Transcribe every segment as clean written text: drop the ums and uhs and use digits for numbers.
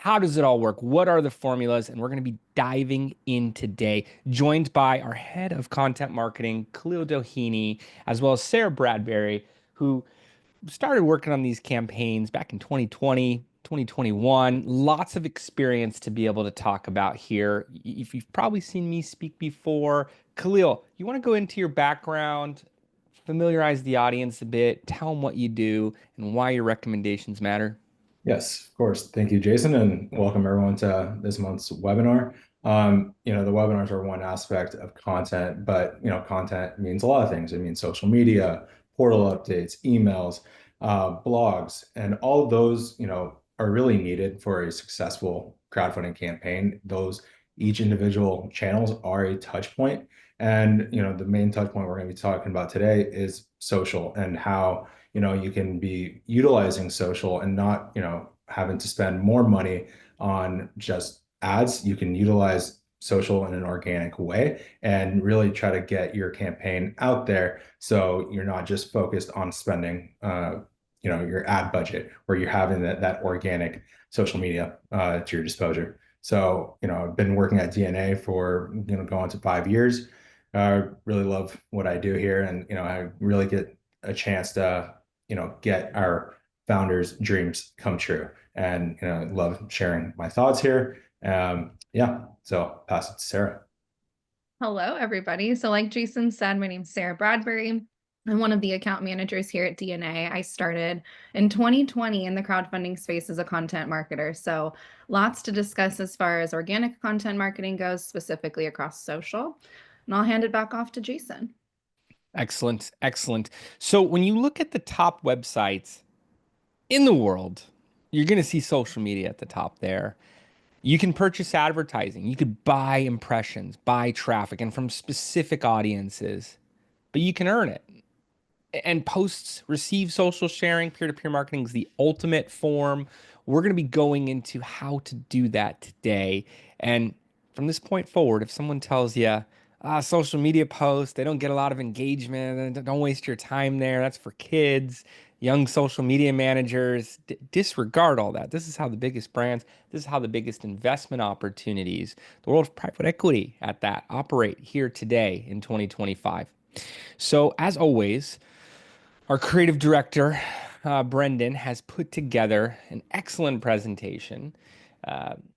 How does it all work? What are the formulas? And we're going to be diving in today, joined by our head of content marketing, Khalil Doheny, as well as Sarah Bradbury, who started working on these campaigns back in 2020, 2021. Lots of experience to be able to talk about here. If you've probably seen me speak before, Khalil, you want to go into your background, familiarize the audience a bit, tell them what you do and why your recommendations matter? Yes, of course. Thank you, Jason, and welcome everyone to this month's webinar. The webinars are one aspect of content, but content means a lot of things. It means social media, portal updates, emails, blogs, and all of those, are really needed for a successful crowdfunding campaign. Those each individual channels are a touch point. And the main touch point we're going to be talking about today is social and how you can be utilizing social and not, having to spend more money on just ads. You can utilize social in an organic way and really try to get your campaign out there so you're not just focused on spending your ad budget, where you're having that organic social media to your disposal. So I've been working at DNA for going to 5 years. I really love what I do here, and I really get a chance to get our founders' dreams come true. And love sharing my thoughts here. Yeah, so pass it to Sarah. Hello, everybody. So like Jason said, my name's Sarah Bradbury. I'm one of the account managers here at DNA. I started in 2020 in the crowdfunding space as a content marketer. So lots to discuss as far as organic content marketing goes, specifically across social. And I'll hand it back off to Jason. Excellent, excellent. So when you look at the top websites in the world, you're going to see social media at the top there. You can purchase advertising. You could buy impressions, buy traffic, and from specific audiences, but you can earn it. And posts receive social sharing. Peer-to-peer marketing is the ultimate form. We're going to be going into how to do that today. And from this point forward, if someone tells you, social media posts, they don't get a lot of engagement, don't waste your time there, that's for kids, young social media managers, disregard all that. This is how the biggest brands, this is how the biggest investment opportunities, the world of private equity at that, operate here today in 2025. So, as always, our creative director, Brendan, has put together an excellent presentation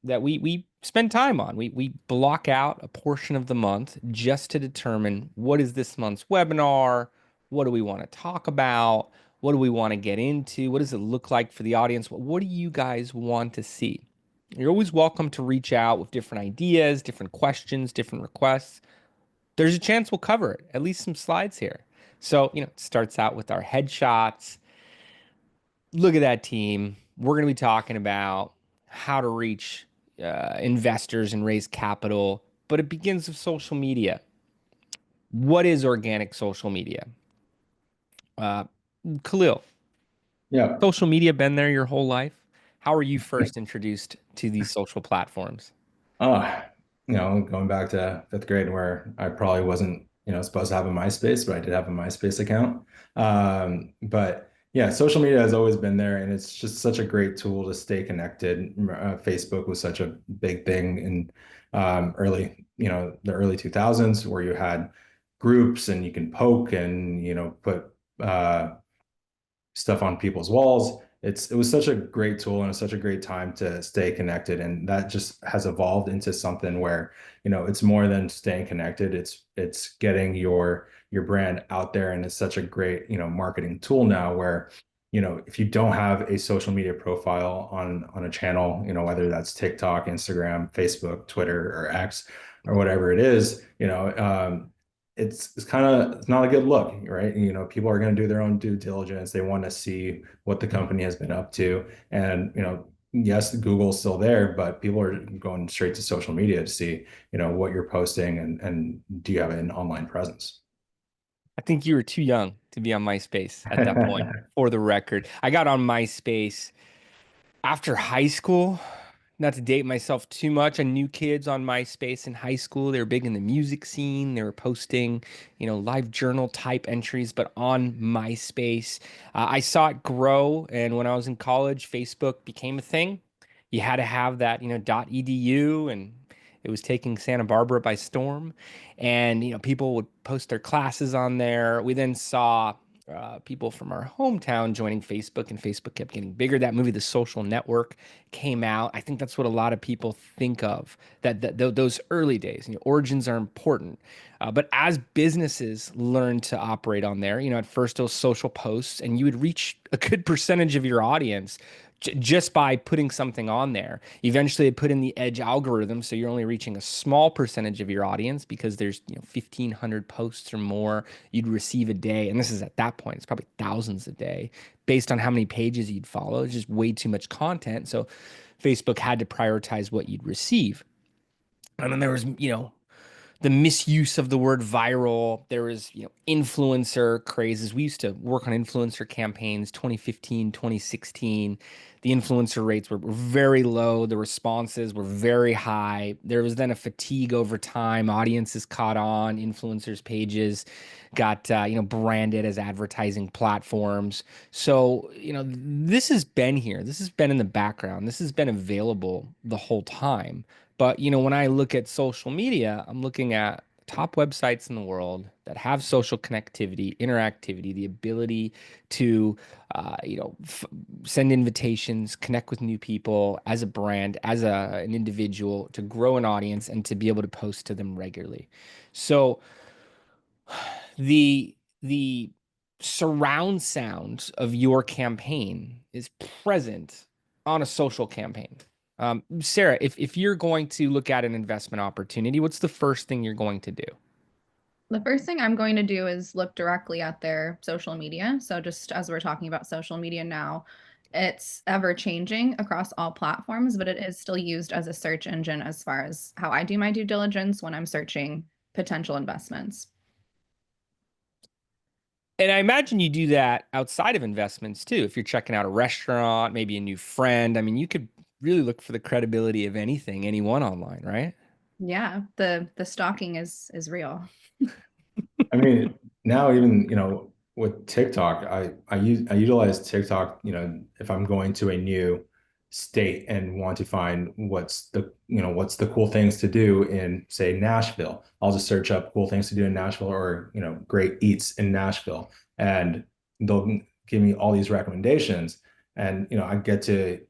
that we spend time on. We block out a portion of the month just to determine what is this month's webinar, what do we want to talk about, what do we want to get into, what does it look like for the audience, what do you guys want to see? You're always welcome to reach out with different ideas, different questions, different requests. There's a chance we'll cover it, at least some slides here. So, it starts out with our headshots. Look at that team. We're going to be talking about how to reach investors and raise capital, but it begins with social media. What is organic social media? Uh, Khalil, Yeah. social media been there your whole life? How were you first introduced to these social platforms? Uh, going back to fifth grade where I probably wasn't, supposed to have a MySpace, but I did have a MySpace account. But yeah, social media has always been there, and it's just such a great tool to stay connected. Facebook was such a big thing in the early 2000s, where you had groups and you can poke and, put stuff on people's walls. It was such a great tool and it's such a great time to stay connected. And that just has evolved into something where, it's more than staying connected. It's getting your brand out there. And it's such a great, marketing tool now where, if you don't have a social media profile on a channel, whether that's TikTok, Instagram, Facebook, Twitter, or X, or whatever it is, it's not a good look, right? People are going to do their own due diligence. They want to see what the company has been up to. And, yes, Google's still there, but people are going straight to social media to see, what you're posting and do you have an online presence? I think you were too young to be on MySpace at that point, for the record. I got on MySpace after high school. Not to date myself too much, I knew kids on MySpace in high school. They were big in the music scene. They were posting, live journal type entries, but on MySpace. I saw it grow. And when I was in college, Facebook became a thing. You had to have that, .edu, and it was taking Santa Barbara by storm. And, people would post their classes on there. We then saw people from our hometown joining Facebook, and Facebook kept getting bigger. That movie, The Social Network, came out. I think that's what a lot of people think of, those early days. Origins are important. But as businesses learned to operate on there, at first it was social posts, and you would reach a good percentage of your audience just by putting something on there. Eventually, they put in the edge algorithm, so you're only reaching a small percentage of your audience because there's 1,500 posts or more you'd receive a day, and this is at that point, it's probably thousands a day based on how many pages you'd follow. It's just way too much content, so Facebook had to prioritize what you'd receive. And then there was, the misuse of the word viral. There was, influencer crazes. We used to work on influencer campaigns 2015, 2016. The influencer rates were very low. The responses were very high. There was then a fatigue over time. Audiences caught on. Influencers' pages got, branded as advertising platforms. So, this has been here. This has been in the background. This has been available the whole time. But, when I look at social media, I'm looking at top websites in the world that have social connectivity, interactivity, the ability to, send invitations, connect with new people as a brand, as an individual, to grow an audience and to be able to post to them regularly. So the surround sound of your campaign is present on a social campaign. Sarah, if you're going to look at an investment opportunity, what's the first thing you're going to do? The first thing I'm going to do is look directly at their social media. So just as we're talking about social media now, it's ever changing across all platforms, but it is still used as a search engine as far as how I do my due diligence when I'm searching potential investments. And I imagine you do that outside of investments too. If you're checking out a restaurant, maybe a new friend, I mean, you could really look for the credibility of anything, anyone online, right? Yeah, the stalking is real. I mean, now even, with TikTok, I utilize TikTok, if I'm going to a new state and want to find what's the cool things to do in, say, Nashville. I'll just search up cool things to do in Nashville, or, great eats in Nashville, and they'll give me all these recommendations, and, I get to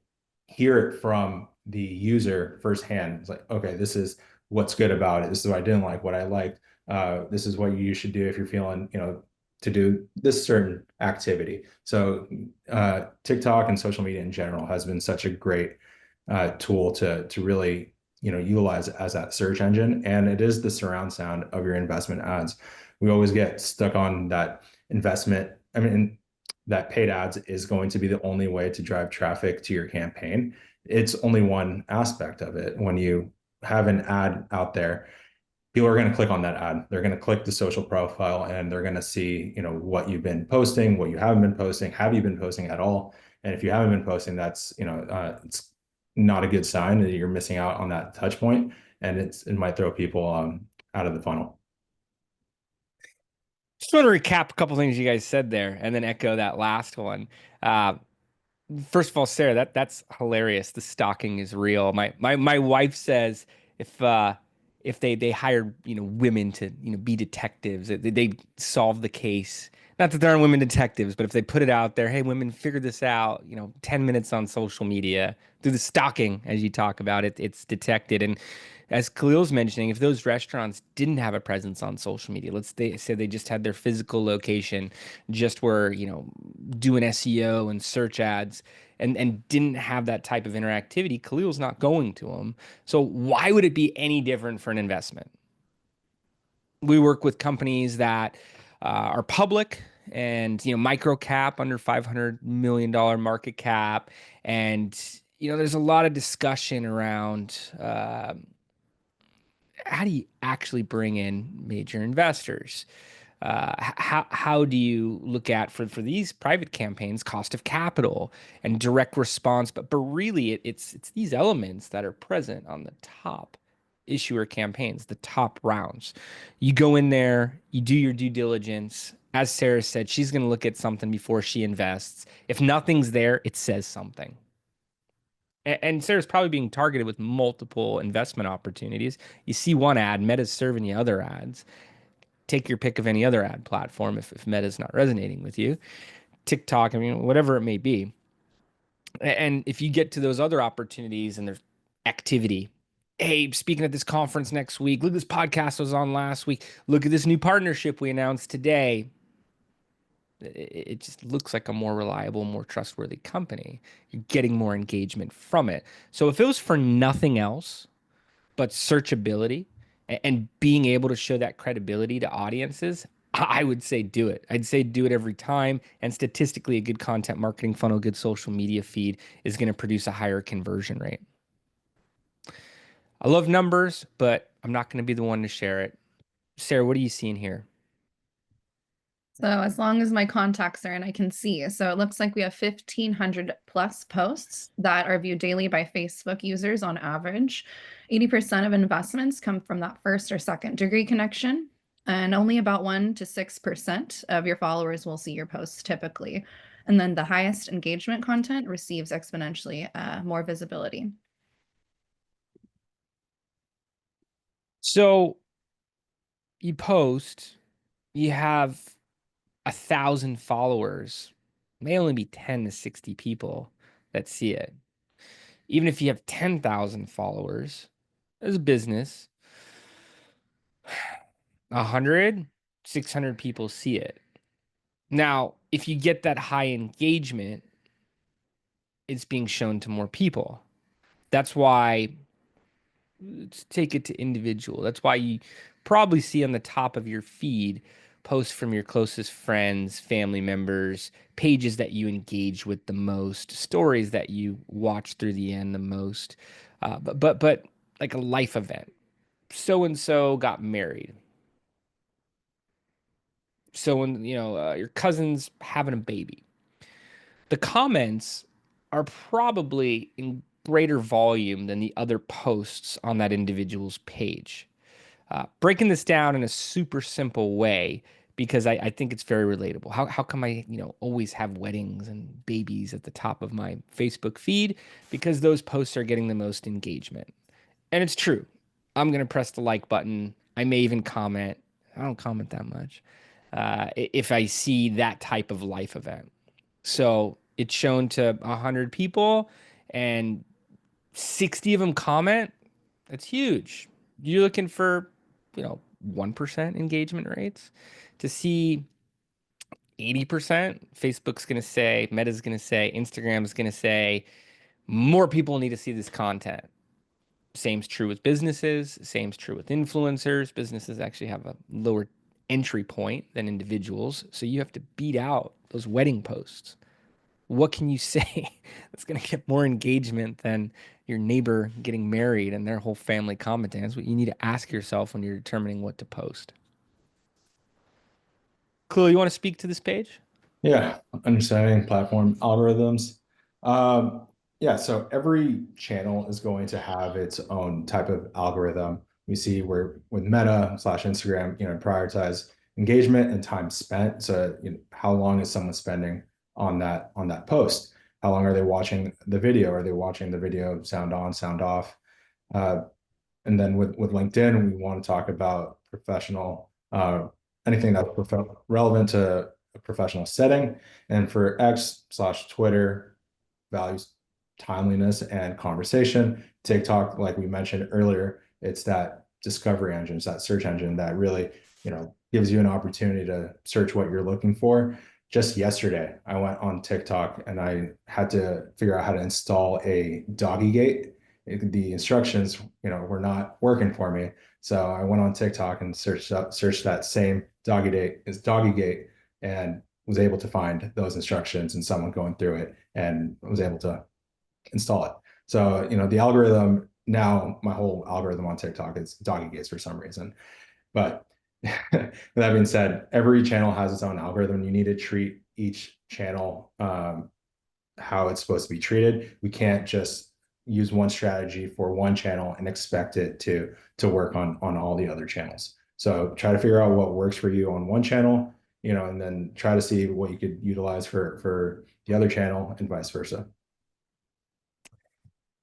hear it from the user firsthand. It's like, okay, this is what's good about it. This is what I didn't like, what I liked. This is what you should do if you're feeling, to do this certain activity. So TikTok and social media in general has been such a great tool to really, utilize as that search engine. And it is the surround sound of your investment ads. We always get stuck on that investment. I mean, that paid ads is going to be the only way to drive traffic to your campaign. It's only one aspect of it. When you have an ad out there, people are going to click on that ad. They're going to click the social profile, and they're going to see, what you've been posting, what you haven't been posting. Have you been posting at all? And if you haven't been posting, that's, it's not a good sign that you're missing out on that touch point, and it might throw people out of the funnel. Just want to recap a couple things you guys said there and then echo that last one. Uh, First of all, Sarah, that's hilarious. The stalking is real. My wife says if they hired women to be detectives, they solve the case. Not that there aren't women detectives, but if they put it out there, hey, women, figure this out. 10 minutes on social media through the stalking, as you talk about it, it's detected. And as Khalil's mentioning, if those restaurants didn't have a presence on social media, say they just had their physical location, just were doing SEO and search ads, and didn't have that type of interactivity, Khalil's not going to them. So why would it be any different for an investment? We work with companies that are public and micro cap, under $500 million market cap, and there's a lot of discussion around how do you actually bring in major investors? How do you look at for these private campaigns cost of capital and direct response? But really, it's these elements that are present on the top issuer campaigns, the top rounds. You go in there, you do your due diligence. As Sarah said, she's going to look at something before she invests. If nothing's there, it says something. And Sarah's probably being targeted with multiple investment opportunities. You see one ad, Meta's serving you other ads. Take your pick of any other ad platform if Meta's not resonating with you. TikTok, I mean, whatever it may be. And if you get to those other opportunities and there's activity, hey, speaking at this conference next week, look at this podcast I was on last week, look at this new partnership we announced today. It just looks like a more reliable, more trustworthy company. You're getting more engagement from it. So if it was for nothing else but searchability and being able to show that credibility to audiences, I would say do it. I'd say do it every time. And statistically, a good content marketing funnel, good social media feed is going to produce a higher conversion rate. I love numbers, but I'm not going to be the one to share it. Sarah, what are you seeing here? So as long as my contacts are in, I can see. So it looks like we have 1,500 plus posts that are viewed daily by Facebook users on average. 80% of investments come from that first or second degree connection, and only about 1 to 6% of your followers will see your posts typically. And then the highest engagement content receives exponentially more visibility. So you post, you have 1,000 followers, may only be 10 to 60 people that see it. Even if you have 10,000 followers as a business, 100, 600 people see it. Now, if you get that high engagement, it's being shown to more people. That's why, let's take it to individual. That's why you probably see on the top of your feed posts from your closest friends, family members, pages that you engage with the most, stories that you watch through the end the most. But like a life event. So and so got married. So when your cousin's having a baby, the comments are probably in greater volume than the other posts on that individual's page. Breaking this down in a super simple way because I think it's very relatable. How come I always have weddings and babies at the top of my Facebook feed? Because those posts are getting the most engagement. And it's true. I'm going to press the like button. I may even comment. I don't comment that much if I see that type of life event. So it's shown to 100 people and 60 of them comment. That's huge. You're looking for, 1% engagement rates to see 80%. Facebook's going to say, Meta's going to say, Instagram's going to say, more people need to see this content. Same's true with businesses. Same's true with influencers. Businesses actually have a lower entry point than individuals. So you have to beat out those wedding posts. What can you say that's going to get more engagement than your neighbor getting married and their whole family commenting? That's what you need to ask yourself when you're determining what to post. Khalil, you want to speak to this page? Yeah, understanding platform algorithms. Um, yeah, so every channel is going to have its own type of algorithm. We see where with Meta slash Instagram, prioritize engagement and time spent. So, how long is someone spending on that post? How long are they watching the video? Are they watching the video sound on, sound off? Uh, and then with LinkedIn, we want to talk about professional, anything that's relevant to a professional setting. And for X slash Twitter, values timeliness and conversation. TikTok, like we mentioned earlier, it's that discovery engine, it's that search engine that really, gives you an opportunity to search what you're looking for. Just yesterday, I went on TikTok and I had to figure out how to install a doggy gate. The instructions, were not working for me. So I went on TikTok and searched that same doggy gate and was able to find those instructions and someone going through it and was able to install it. So, the algorithm now, my whole algorithm on TikTok is doggy gates for some reason. But that being said, every channel has its own algorithm. You need to treat each channel how it's supposed to be treated. We can't just use one strategy for one channel and expect it to work on all the other channels. So try to figure out what works for you on one channel, and then try to see what you could utilize for the other channel and vice versa.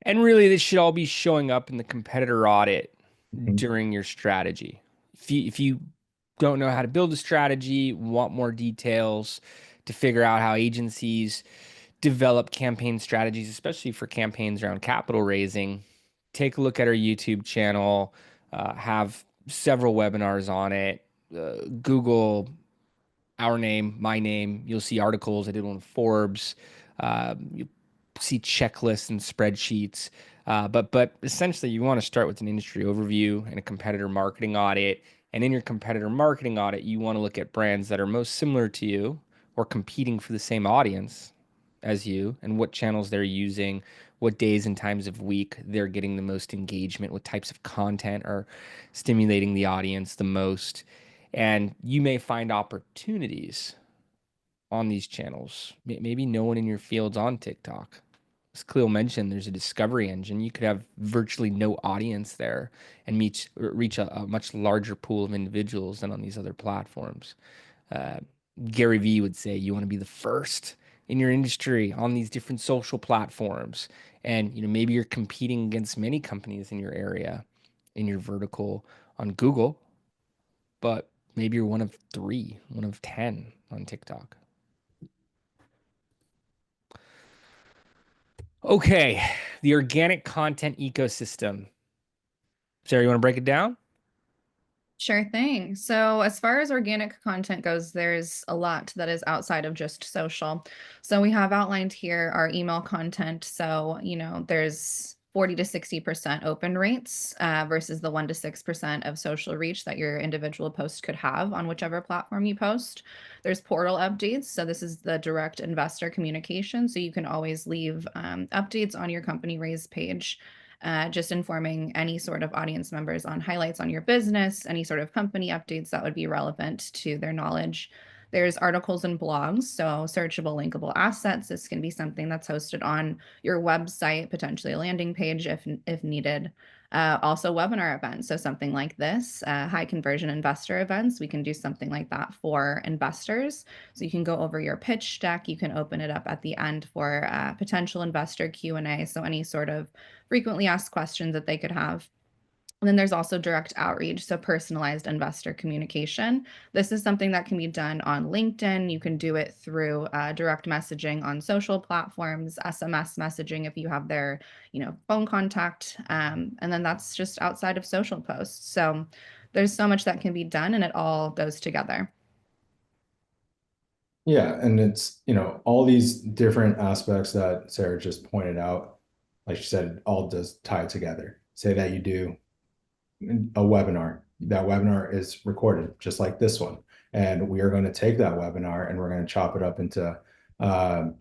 And really, this should all be showing up in the competitor audit Mhm. during your strategy. If you don't know how to build a strategy, want more details to figure out how agencies develop campaign strategies, especially for campaigns around capital raising, take a look at our YouTube channel, have several webinars on it. Google our name, my name. You'll see articles. I did one with Forbes. You see checklists and spreadsheets. But essentially, you want to start with an industry overview and a competitor marketing audit. And in your competitor marketing audit, you want to look at brands that are most similar to you or competing for the same audience as you, and what channels they're using, what days and times of week they're getting the most engagement, what types of content are stimulating the audience the most. And you may find opportunities on these channels. Maybe no one in your field's on TikTok. As Cleo mentioned, there's a discovery engine. You could have virtually no audience there and reach a much larger pool of individuals than on these other platforms. Uh, Gary Vee would say you want to be the first in your industry on these different social platforms. And maybe you're competing against many companies in your area, in your vertical on Google, but maybe you're one of three, one of 10 on TikTok. Okay, the organic content ecosystem. Sarah, you want to break it down? Sure thing. So, as far as organic content goes, there's a lot that is outside of just social. So, we have outlined here our email content. So, there's 40 to 60% open rates versus the 1 to 6% of social reach that your individual post could have on whichever platform you post. There's portal updates. So, this is the direct investor communication. So, you can always leave updates on your company raise page, just informing any sort of audience members on highlights on your business, any sort of company updates that would be relevant to their knowledge. There's articles and blogs, so searchable, linkable assets. This can be something that's hosted on your website, potentially a landing page if needed. Also, webinar events. So, something like this, high conversion investor events, we can do something like that for investors. So, you can go over your pitch deck. You can open it up at the end for potential investor Q&A. So, any sort of frequently asked questions that they could have. And then there's also direct outreach, so personalized investor communication. This is something that can be done on LinkedIn. You can do it through direct messaging on social platforms, SMS messaging if you have their, phone contact, and then that's just outside of social posts. So there's so much that can be done, and it all goes together. Yeah, and it's, all these different aspects that Sarah just pointed out, like she said, all does tie together. Say that you do a webinar. That webinar is recorded just like this one. And we are going to take that webinar and we're going to chop it up into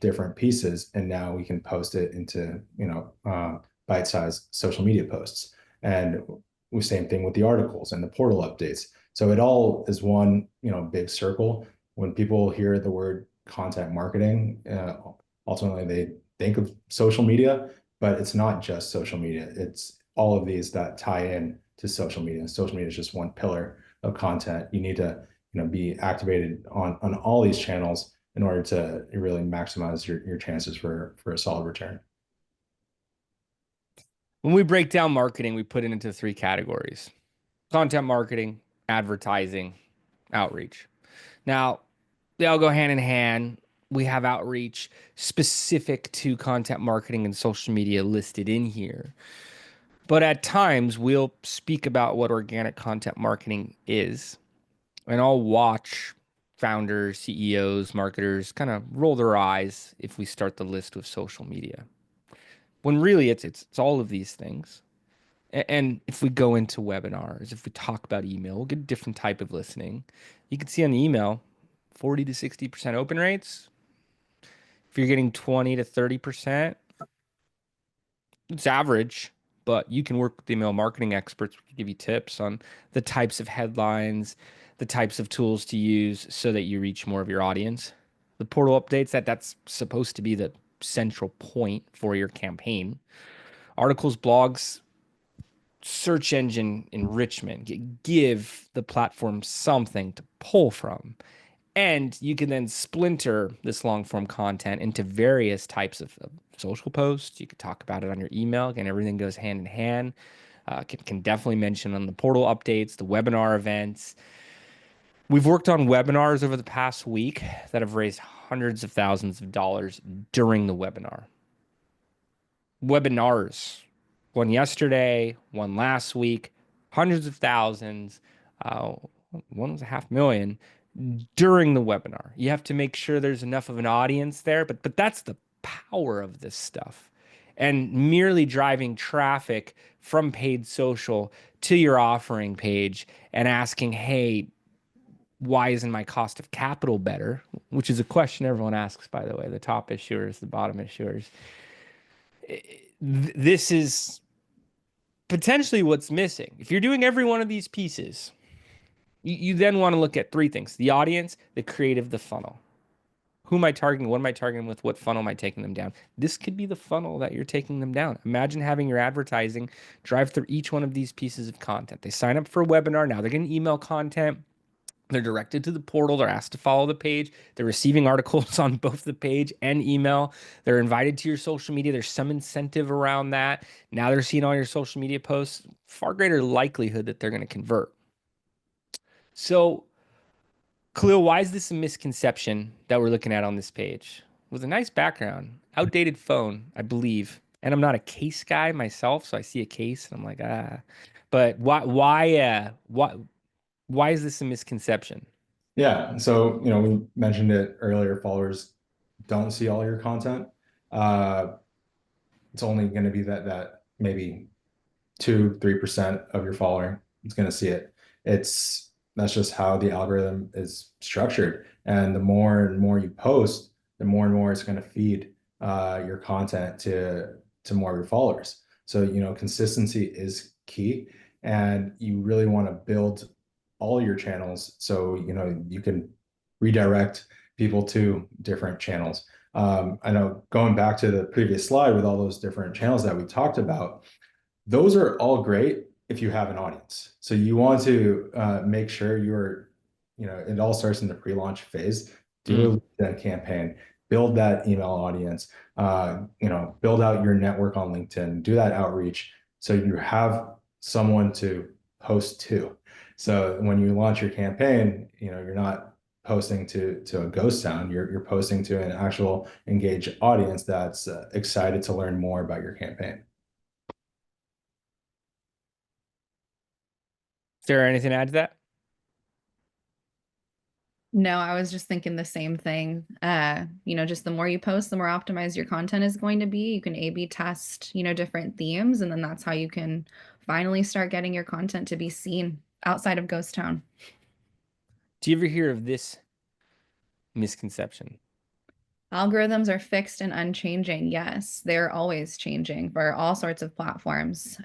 different pieces. And now we can post it into, bite-sized social media posts. And the same thing with the articles and the portal updates. So it all is one, big circle. When people hear the word content marketing, ultimately they think of social media, but it's not just social media. It's all of these that tie in to social media. Social media is just one pillar of content. You need to, be activated on all these channels in order to really maximize your chances for a solid return. When we break down marketing, we put it into three categories: content marketing, advertising, outreach. Now, they all go hand in hand. We have outreach specific to content marketing and social media listed in here. But at times, we'll speak about what organic content marketing is, and I'll watch founders, CEOs, marketers kind of roll their eyes if we start the list with social media. When really it's all of these things. And if we go into webinars, if we talk about email, we'll get a different type of listening. You can see on the email, 40 to 60% open rates. If you're getting 20 to 30%, it's average, but you can work with the email marketing experts. We can give you tips on the types of headlines, the types of tools to use so that you reach more of your audience. The portal updates, that's supposed to be the central point for your campaign. Articles, blogs, search engine enrichment, give the platform something to pull from. And you can then splinter this long form content into various types of social posts. You could talk about it on your email. Again, everything goes hand in hand. Can definitely mention on the portal updates, the webinar events. We've worked on webinars over the past week that have raised hundreds of thousands of dollars during the webinar. Webinars, one yesterday, one last week, hundreds of thousands, uh, one was 500,000 during the webinar. You have to make sure there's enough of an audience there, but that's the power of this stuff. And merely driving traffic from paid social to your offering page and asking, hey, why isn't my cost of capital better? Which is a question everyone asks, by the way, the top issuers, the bottom issuers. This is potentially what's missing. If you're doing every one of these pieces, you then want to look at three things: the audience, the creative, the funnel. Who am I targeting? What am I targeting with? What funnel am I taking them down? This could be the funnel that you're taking them down. Imagine having your advertising drive through each one of these pieces of content. They sign up for a webinar. Now they're getting email content. They're directed to the portal. They're asked to follow the page. They're receiving articles on both the page and email. They're invited to your social media. There's some incentive around that. Now they're seeing all your social media posts. Far greater likelihood that they're going to convert. So, Khalil, why is this a misconception that we're looking at on this page? With a nice background, outdated phone, I believe. And I'm not a case guy myself, so I see a case and I'm like, ah. But why is this a misconception? Yeah. So, we mentioned it earlier, followers don't see all your content. Uh, it's only going to be that maybe 2-3% of your following is going to see it. That's just how the algorithm is structured. And the more and more you post, the more and more it's going to feed your content to more of your followers. So, consistency is key, and you really want to build all your channels so you can redirect people to different channels. I know, going back to the previous slide with all those different channels that we talked about, those are all great if you have an audience. So you want to make sure it all starts in the pre-launch phase. Do a LinkedIn campaign, build that email audience, build out your network on LinkedIn, do that outreach so you have someone to post to. So when you launch your campaign, you're not posting to a ghost town. You're posting to an actual engaged audience that's excited to learn more about your campaign. Is there anything to add to that? No, I was just thinking the same thing. Just the more you post, the more optimized your content is going to be. You can A/B test, different themes, and then that's how you can finally start getting your content to be seen outside of Ghost Town. Do you ever hear of this misconception? Algorithms are fixed and unchanging. Yes, they're always changing for all sorts of platforms.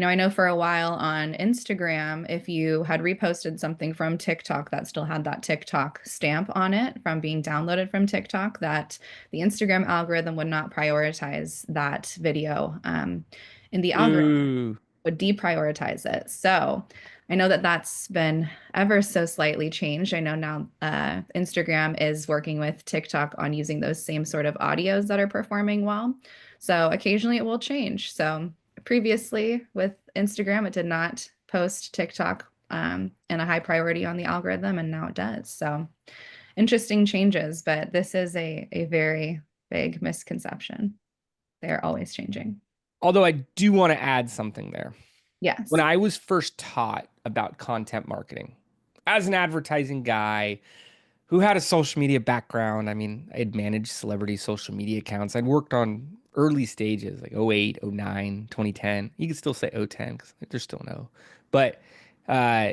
I know for a while on Instagram, if you had reposted something from TikTok that still had that TikTok stamp on it from being downloaded from TikTok, that the Instagram algorithm would not prioritize that video. In the algorithm Ooh. would deprioritize it. So I know that that's been ever so slightly changed. I know now Instagram is working with TikTok on using those same sort of audios that are performing well. So occasionally it will change. So previously with Instagram, it did not post TikTok and a high priority on the algorithm, and now it does. So interesting changes, but this is a very big misconception. They're always changing. Although I do want to add something there. When Yes. I was first taught about content marketing as an advertising guy who had a social media background, I mean, I had managed celebrity social media accounts. I'd worked on early stages like 08, 09, 2010. You could still say 010 because there's still no. But uh,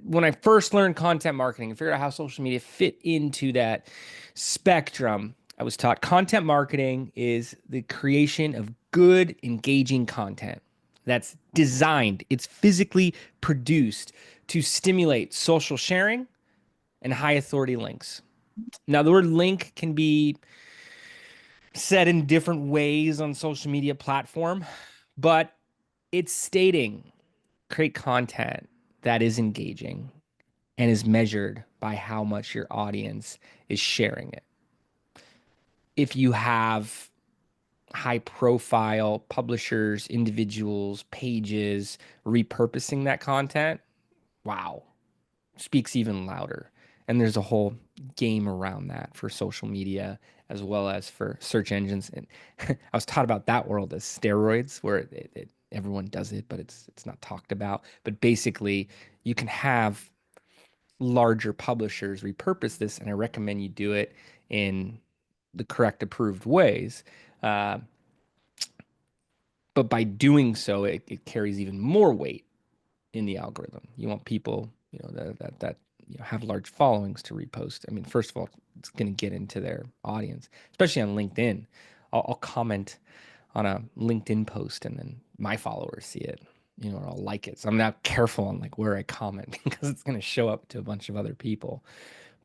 when I first learned content marketing and figured out how social media fit into that spectrum, I was taught content marketing is the creation of good, engaging content that's designed, it's physically produced to stimulate social sharing and high authority links. Now, the word link can be said in different ways on social media platform, but it's stating create content that is engaging and is measured by how much your audience is sharing it. If you have high profile publishers, individuals, pages repurposing that content, wow, speaks even louder. And there's a whole game around that for social media as well as for search engines. And I was taught about that world as steroids, where everyone does it, but it's not talked about. But basically, you can have larger publishers repurpose this, and I recommend you do it in the correct approved ways. Uh, but by doing so, it carries even more weight in the algorithm. You want people, that have large followings to repost. I mean, first of all, it's going to get into their audience, especially on LinkedIn. I'll comment on a LinkedIn post, and then my followers see it, or I'll like it. So I'm now careful on like where I comment because it's going to show up to a bunch of other people.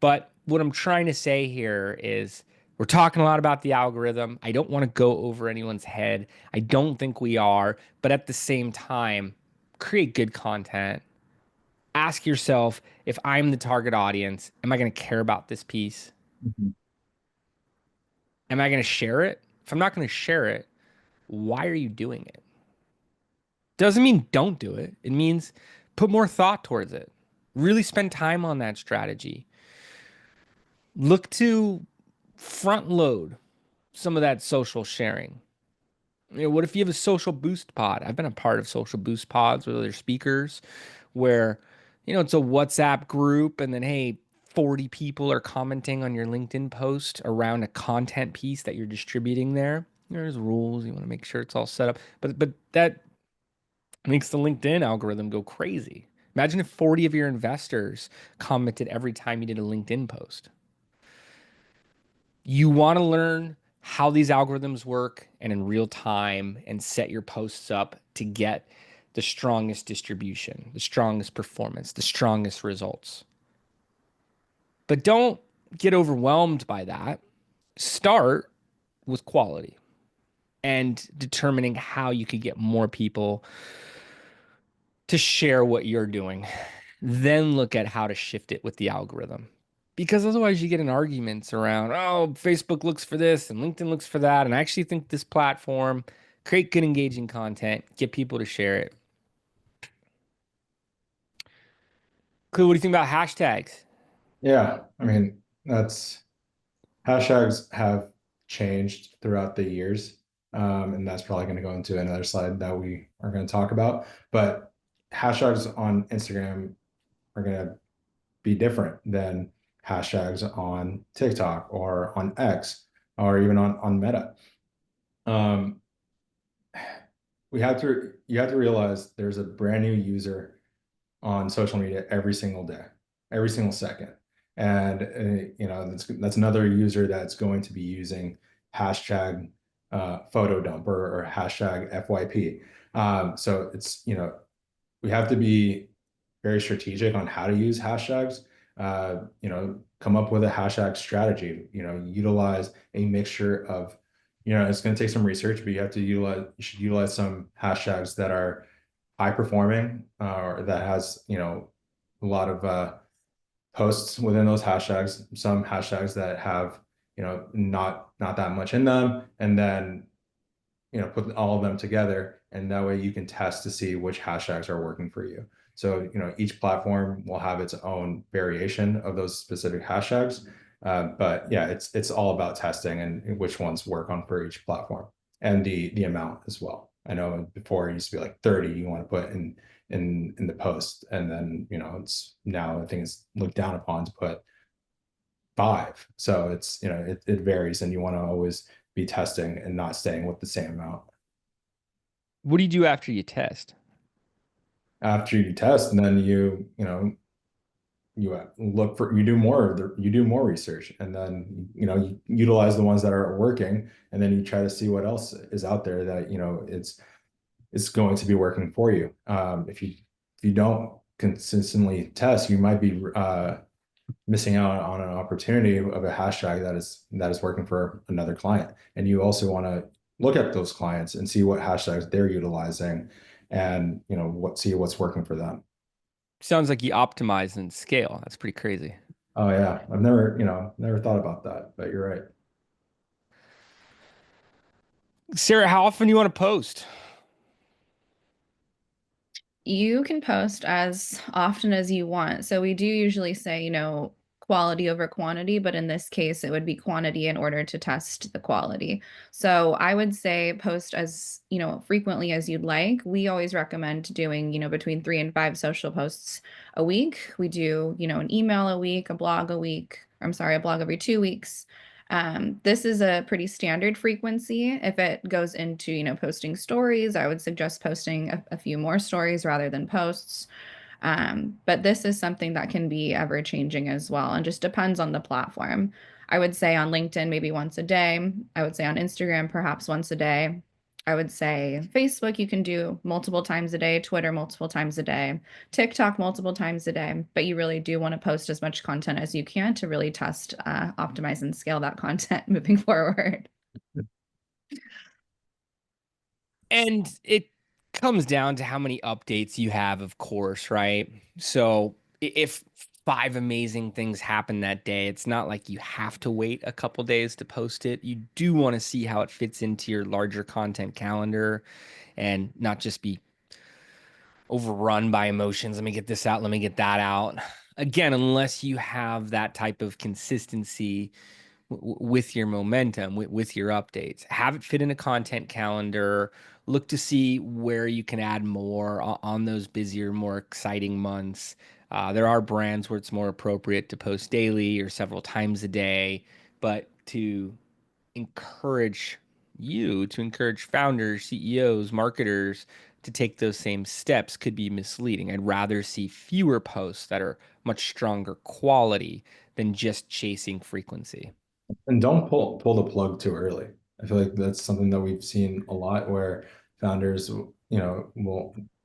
But what I'm trying to say here is we're talking a lot about the algorithm. I don't want to go over anyone's head. I don't think we are. But at the same time, create good content. Ask yourself, if I'm the target audience, am I going to care about this piece? Mhm. Am I going to share it? If I'm not going to share it, why are you doing it? Doesn't mean don't do it. It means put more thought towards it. Really spend time on that strategy. Look to front load some of that social sharing. What if you have a social boost pod? I've been a part of social boost pods with other speakers where, it's a WhatsApp group, and then, hey, 40 people are commenting on your LinkedIn post around a content piece that you're distributing there. There's rules. You want to make sure it's all set up. But that makes the LinkedIn algorithm go crazy. Imagine if 40 of your investors commented every time you did a LinkedIn post. You want to learn how these algorithms work and in real time and set your posts up to get the strongest distribution, the strongest performance, the strongest results. But don't get overwhelmed by that. Start with quality and determining how you could get more people to share what you're doing. Then look at how to shift it with the algorithm. Because otherwise you get in arguments around, oh, Facebook looks for this and LinkedIn looks for that. And I actually think this platform, create good engaging content, get people to share it. Clue, what do you think about hashtags? Yeah, I mean, that's hashtags have changed throughout the years. And that's probably going to go into another slide that we are going to talk about. But hashtags on Instagram are going to be different than hashtags on TikTok or on X or even on Meta. Um, you have to realize there's a brand new user on social media every single day, every single second. And that's another user that's going to be using hashtag photo dump or hashtag FYP. So we have to be very strategic on how to use hashtags. Come up with a hashtag strategy. Utilize a mixture of, it's going to take some research, but you should utilize some hashtags that are high performing or that has a lot of posts within those hashtags, some hashtags that have not that much in them, and then put all of them together, and that way you can test to see which hashtags are working for you. So each platform will have its own variation of those specific hashtags, but yeah, it's all about testing and which ones work on for each platform and the amount as well. I know before it used to be like 30 you want to put in the post, and then it's now I think it's looked down upon to put 5. So it varies, and you want to always be testing and not staying with the same amount. What do you do after you test? After you test, and then you do more research, and then you utilize the ones that are working, and then you try to see what else is out there that it's going to be working for you. If you don't consistently test, you might be missing out on an opportunity of a hashtag that is working for another client. And you also want to look at those clients and see what hashtags they're utilizing, and see what's working for them. Sounds like you optimize and scale. That's pretty crazy. Oh yeah, I've never, never thought about that, but you're right. Sarah, how often do you want to post? You can post as often as you want. So we do usually say, quality over quantity, but in this case, it would be quantity in order to test the quality. So I would say post as, frequently as you'd like. We always recommend doing, between 3 and 5 social posts a week. We do, an email a week, a blog a week. I'm sorry, a blog every 2 weeks. This is a pretty standard frequency. If it goes into, posting stories, I would suggest posting a few more stories rather than posts. But this is something that can be ever changing as well and just depends on the platform. I would say on LinkedIn, maybe once a day. I would say on Instagram, perhaps once a day. I would say Facebook, you can do multiple times a day, Twitter, multiple times a day, TikTok, multiple times a day. But you really do want to post as much content as you can to really test, optimize, and scale that content moving forward. And it comes down to how many updates you have, of course, right? So if five amazing things happen that day, it's not like you have to wait a couple days to post it. You do want to see how it fits into your larger content calendar and not just be overrun by emotions. Let me get this out, let me get that out. Again, unless you have that type of consistency with your momentum, with your updates. Have it fit in a content calendar. Look to see where you can add more on those busier, more exciting months. There are brands where it's more appropriate to post daily or several times a day, but encourage to encourage founders, CEOs, marketers to take those same steps could be misleading. I'd rather see fewer posts that are much stronger quality than just chasing frequency. And don't pull the plug too early. I feel like that's something that we've seen a lot where founders,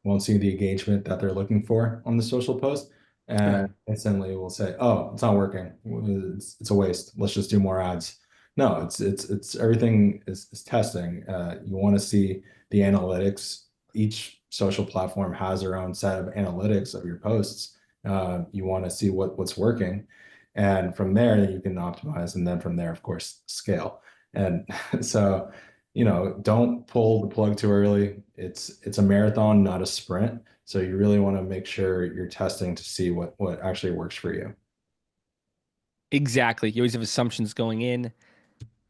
won't see the engagement that they're looking for on the social post, Yeah. and instantly will say, "Oh, it's not working. It's a waste. Let's just do more ads." No, it's everything is testing. You want to see the analytics. Each social platform has their own set of analytics of your posts. You want to see what's working. And from there, you can optimize. And then from there, of course, scale. And so, don't pull the plug too early. It's a marathon, not a sprint. So you really want to make sure you're testing to see what actually works for you. Exactly. You always have assumptions going in.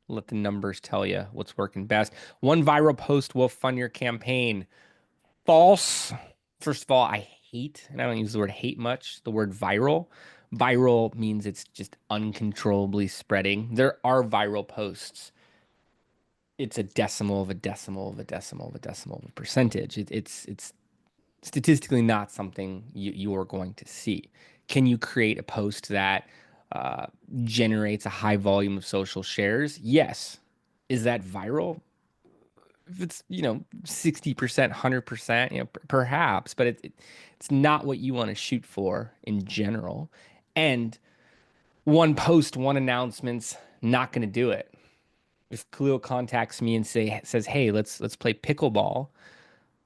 Let the numbers tell you what's working best. One viral post will fund your campaign. False. First of all, I hate, and I don't use the word hate much, the word viral. Viral means it's just uncontrollably spreading. There are viral posts. It's a decimal of a decimal of a decimal of a decimal of a percentage. It's statistically not something you are going to see. Can you create a post that uh, generates a high volume of social shares? Yes. Is that viral? If it's 60%, 100%, perhaps, but it's not what you want to shoot for in general. And one post, one announcement's not going to do it. If Khalil contacts me and says, "Hey, let's play pickleball,"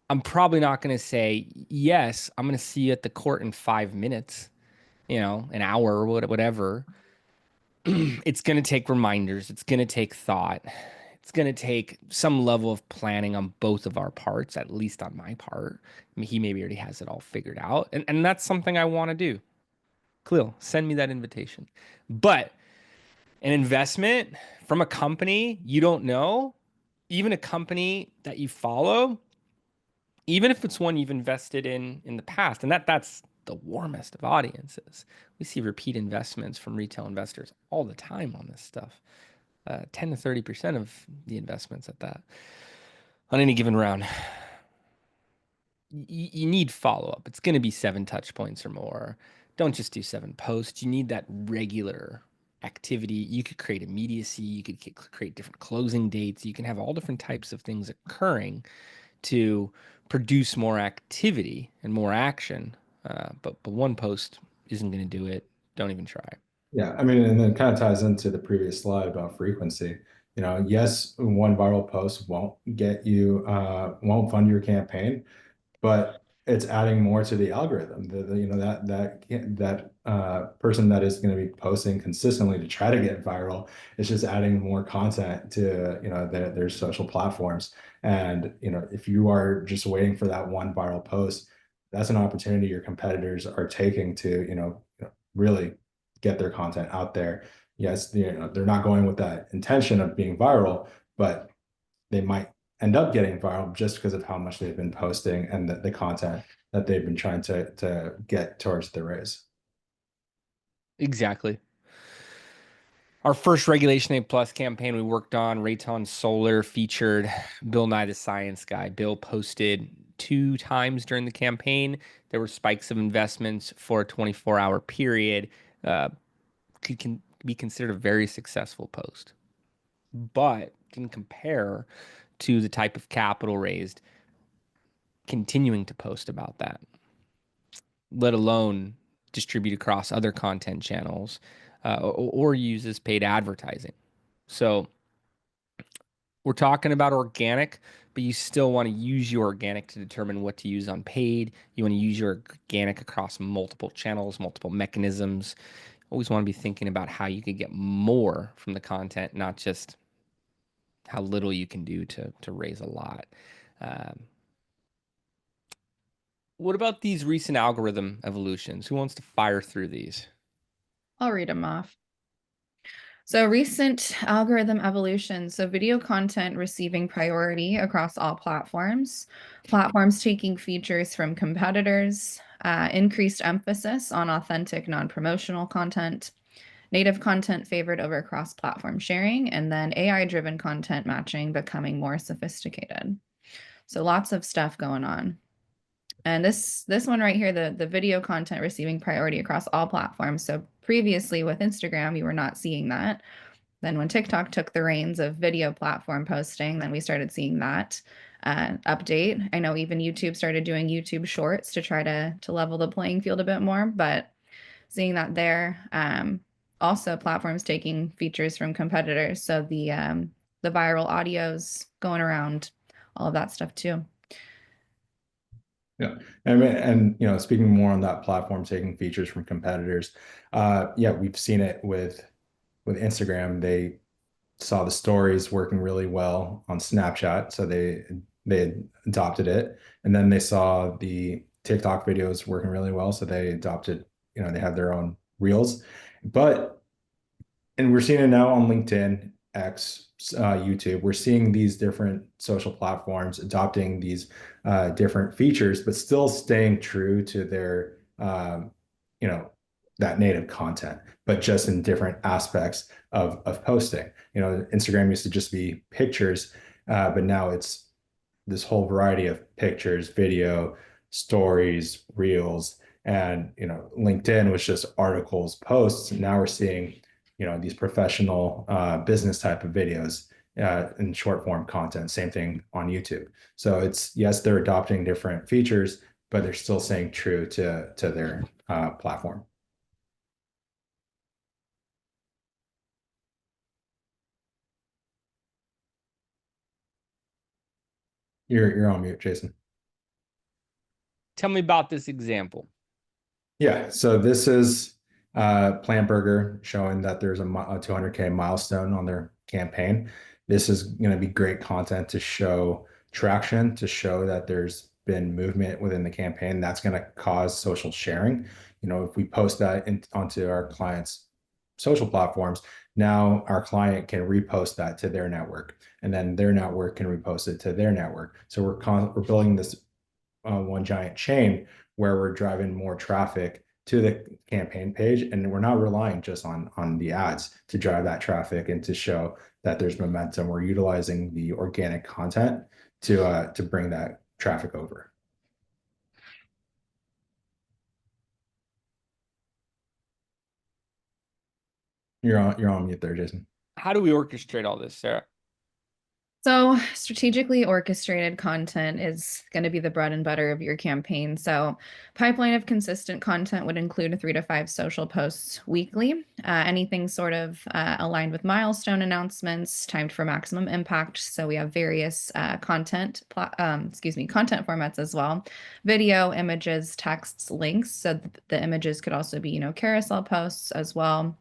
I'm probably not going to say, "Yes, I'm going to see you at the court in 5 minutes," an hour or whatever. It's going to take reminders. It's going to take thought. It's going to take some level of planning on both of our parts, at least on my part. I mean, he maybe already has it all figured out. And that's something I want to do. Khalil, send me that invitation. But an investment from a company you don't know, even a company that you follow, even if it's one you've invested in the past, and that's the warmest of audiences. We see repeat investments from retail investors all the time on this stuff. 10 to 30% of the investments at that on any given round. You need follow up. It's going to be 7 touch points or more. Don't just do 7 posts. You need that regular activity. You could create immediacy. You could create different closing dates. You can have all different types of things occurring to produce more activity and more action. But one post isn't going to do it. Don't even try. Yeah, I mean, and then it kind of ties into the previous slide about frequency. Yes, one viral post won't fund your campaign, but it's adding more to the algorithm. You know, that person that is going to be posting consistently to try to get viral is just adding more content to, you know, their social platforms. And, you know, if you are just waiting for that one viral post, that's an opportunity your competitors are taking to, really get their content out there. Yes, you know, they're not going with that intention of being viral, but they might end up getting viral just because of how much they've been posting and the content that they've been trying to get towards the race. Exactly. Our first Regulation A Plus campaign we worked on, Rayton Solar, featured Bill Nye the Science Guy. Bill posted 2 times during the campaign. There were spikes of investments for a 24-hour period. Uh, can be considered a very successful post, but can compare to the type of capital raised continuing to post about that, let alone distribute across other content channels or uses paid advertising. So we're talking about organic, but you still want to use your organic to determine what to use on paid. You want to use your organic across multiple channels, multiple mechanisms. Always want to be thinking about how you could get more from the content, not just how little you can do to raise a lot. Um, what about these recent algorithm evolutions? Who wants to fire through these? I'll read them off. So recent algorithm evolution. So video content receiving priority across all platforms, platforms taking features from competitors, increased emphasis on authentic non-promotional content, native content favored over cross-platform sharing, and then AI-driven content matching becoming more sophisticated. So lots of stuff going on. And this one right here, the video content receiving priority across all platforms. So previously with Instagram, you were not seeing that. Then when TikTok took the reins of video platform posting, then we started seeing that update. I know even YouTube started doing YouTube Shorts to try to level the playing field a bit more, but seeing that there. Also, platforms taking features from competitors, so the viral audios going around, all of that stuff too. Yeah. And you know, speaking more on that platform taking features from competitors, yeah, we've seen it with Instagram. They saw the stories working really well on Snapchat, so they adopted it. And then they saw the TikTok videos working really well, so they adopted, you know, they have their own reels. But and we're seeing it now on LinkedIn, X, YouTube. We're seeing these different social platforms adopting these different features, but still staying true to their, you know, that native content, but just in different aspects of posting. You know, Instagram used to just be pictures, but now it's this whole variety of pictures, video, stories, reels, and you know, LinkedIn was just articles, posts. Now we're seeing, you know, these professional business type of videos in short form content. Same thing on YouTube. So it's, yes, they're adopting different features, but they're still staying true to their platform. You're on mute, Jason. Tell me about this example. Yeah, so this is Plant Burger showing that there's a 200K milestone on their campaign. This is going to be great content to show traction, to show that there's been movement within the campaign. That's going to cause social sharing. You know, if we post that onto our clients' social platforms, now our client can repost that to their network, and then their network can repost it to their network. So we're building this one giant chain where we're driving more traffic to the campaign page, and we're not relying just on the ads to drive that traffic and to show that there's momentum. We're utilizing the organic content to bring that traffic over. You're on mute there, Jason. How do we orchestrate all this, Sarah? So, strategically orchestrated content is going to be the bread and butter of your campaign. So, pipeline of consistent content would include 3 to 5 social posts weekly, anything sort of aligned with milestone announcements, timed for maximum impact. So, we have various content formats as well: video, images, texts, links. So, the images could also be, carousel posts as well.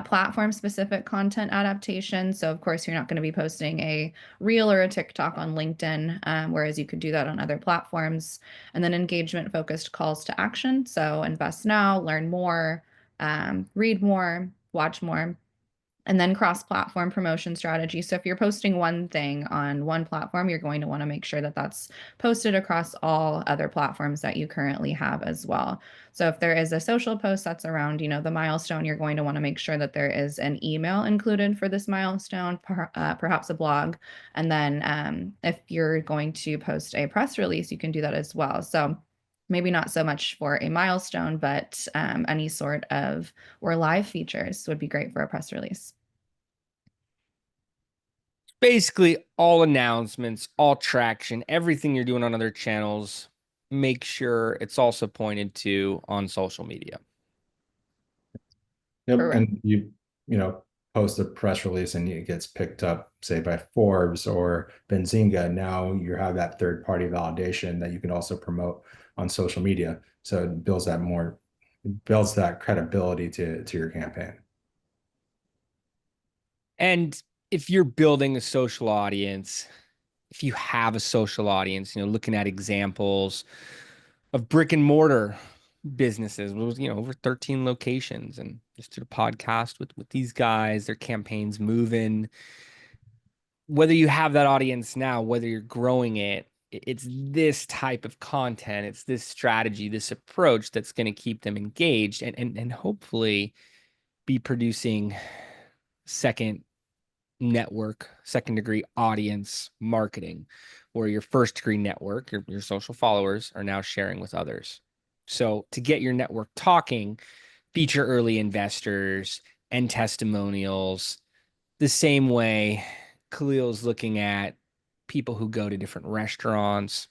Platform specific content adaptation. So, of course, you're not going to be posting a reel or a TikTok on LinkedIn, whereas you could do that on other platforms. And then engagement focused calls to action. So, invest now, learn more, read more, watch more. And then cross-platform promotion strategy. So if you're posting one thing on one platform, you're going to want to make sure that that's posted across all other platforms that you currently have as well. So if there is a social post that's around, the milestone, you're going to want to make sure that there is an email included for this milestone, perhaps a blog. And then if you're going to post a press release, you can do that as well. So maybe not so much for a milestone, but any sort of or live features would be great for a press release. Basically, all announcements, all traction, everything you're doing on other channels, make sure it's also pointed to on social media. Yep. Correct. And you post a press release and it gets picked up, say, by Forbes or Benzinga. Now you have that third party validation that you can also promote on social media. So it builds that credibility to your campaign. And if you're building a social audience, if you have a social audience, looking at examples of brick and mortar businesses with, over 13 locations, and just did a podcast with these guys, their campaigns moving. Whether you have that audience now, whether you're growing it, it's this type of content, it's this strategy, this approach that's going to keep them engaged and hopefully be producing second degree audience marketing, where your first degree network, your social followers, are now sharing with others. So to get your network talking, feature early investors and testimonials the same way Khalil's looking at people who go to different restaurants